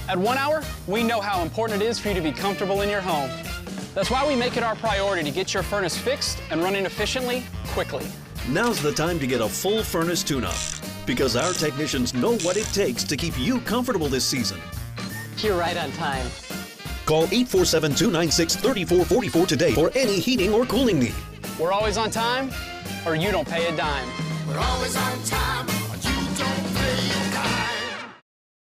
At 1 Hour, we know how important it is for you to be comfortable in your home. That's why we make it our priority to get your furnace fixed and running efficiently, quickly. Now's the time to get a full furnace tune-up, because our technicians know what it takes to keep you comfortable this season. You're right on time. Call 847-296-3444 today for any heating or cooling need. We're always on time, or you don't pay a dime. We're always on time.